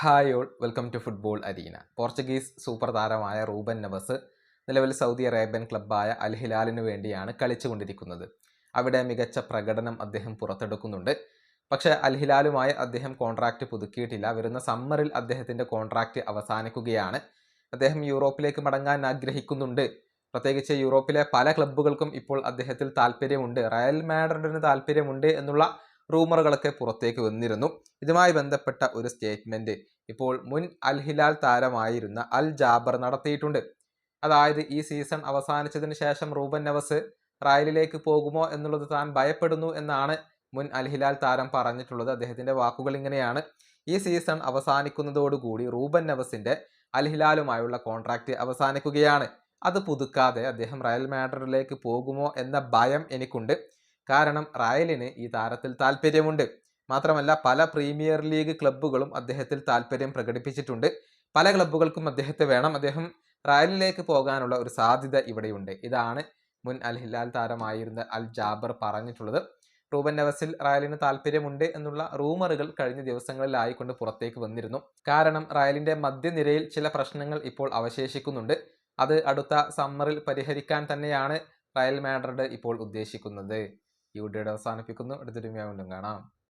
Hi all welcome to football arena. Portuguese super താരമായ Ruben Neves നിലവിൽ Saudi Arabian ക്ലബ്ബായ Al ഹിലാലിനു വേണ്ടിയാണ് കളിച്ചുകൊണ്ടിരിക്കുന്നത്. അവിടെ മികച്ച പ്രകടനം അദ്ദേഹം പുറത്തെടുക്കുന്നുണ്ട്. പക്ഷേ അൽ ഹിലാലുമായി അദ്ദേഹം കോൺട്രാക്റ്റ് പുതുക്കിയിട്ടില്ല. വരുന്ന സമ്മറിൽ അദ്ദേഹത്തിൻ്റെ കോൺട്രാക്റ്റ് അവസാനിക്കുകയാണ്. അദ്ദേഹം യൂറോപ്പിലേക്ക് മടങ്ങാൻ ആഗ്രഹിക്കുന്നുണ്ട്. പ്രത്യേകിച്ച് യൂറോപ്പിലെ പല ക്ലബ്ബുകൾക്കും ഇപ്പോൾ അദ്ദേഹത്തിൽ താല്പര്യമുണ്ട്. റയൽ മാഡ്രിഡിന് താല്പര്യമുണ്ട് എന്നുള്ള റൂമറുകളൊക്കെ പുറത്തേക്ക് വന്നിരുന്നു. ഇതുമായി ബന്ധപ്പെട്ട ഒരു സ്റ്റേറ്റ്മെന്റ് ഇപ്പോൾ മുൻ അൽ ഹിലാൽ താരമായിരുന്ന അൽ ജാബർ നടത്തിയിട്ടുണ്ട്. അതായത് ഈ സീസൺ അവസാനിച്ചതിന് ശേഷം റൂബൻ നെവസ് റയലിലേക്ക് പോകുമോ എന്നുള്ളത് താൻ ഭയപ്പെടുന്നു എന്നാണ് മുൻ അൽ ഹിലാൽ താരം പറഞ്ഞിട്ടുള്ളത്. അദ്ദേഹത്തിന്റെ വാക്കുകൾ ഇങ്ങനെയാണ്: ഈ സീസൺ അവസാനിക്കുന്നതോടുകൂടി റൂബൻ നെവസിന്റെ അൽ ഹിലാലുമായുള്ള കോൺട്രാക്റ്റ് അവസാനിക്കുകയാണ്. അത് പുതുക്കാതെ അദ്ദേഹം റയൽ മാഡ്രിഡിലേക്ക് പോകുമോ എന്ന ഭയം എനിക്കുണ്ട്. കാരണം റയലിന് ഈ താരത്തിൽ താല്പര്യമുണ്ട്. മാത്രമല്ല പല പ്രീമിയർ ലീഗ് ക്ലബ്ബുകളും അദ്ദേഹത്തിൽ താല്പര്യം പ്രകടിപ്പിച്ചിട്ടുണ്ട്. പല ക്ലബ്ബുകൾക്കും അദ്ദേഹത്തെ വേണം. അദ്ദേഹം റയലിലേക്ക് പോകാനുള്ള ഒരു സാധ്യത ഇവിടെയുണ്ട്. ഇതാണ് മുൻ അൽ ഹിലാൽ താരമായിരുന്ന അൽ ജാബർ പറഞ്ഞിട്ടുള്ളത്. റൂബൻ നെവസിൽ റയലിന് താല്പര്യമുണ്ട് എന്നുള്ള റൂമറുകൾ കഴിഞ്ഞ ദിവസങ്ങളിലായിക്കൊണ്ട് പുറത്തേക്ക് വന്നിരുന്നു. കാരണം റയലിന്റെ മധ്യനിരയിൽ ചില പ്രശ്നങ്ങൾ ഇപ്പോൾ അവശേഷിക്കുന്നുണ്ട്. അത് അടുത്ത സമ്മറിൽ പരിഹരിക്കാൻ തന്നെയാണ് റയൽ മാഡ്രിഡ് ഇപ്പോൾ ഉദ്ദേശിക്കുന്നത്. ഈ വീഡിയോയുടെ അവസാനിപ്പിക്കുന്നു. അടുത്തൊരു വീണ്ടും കാണാം.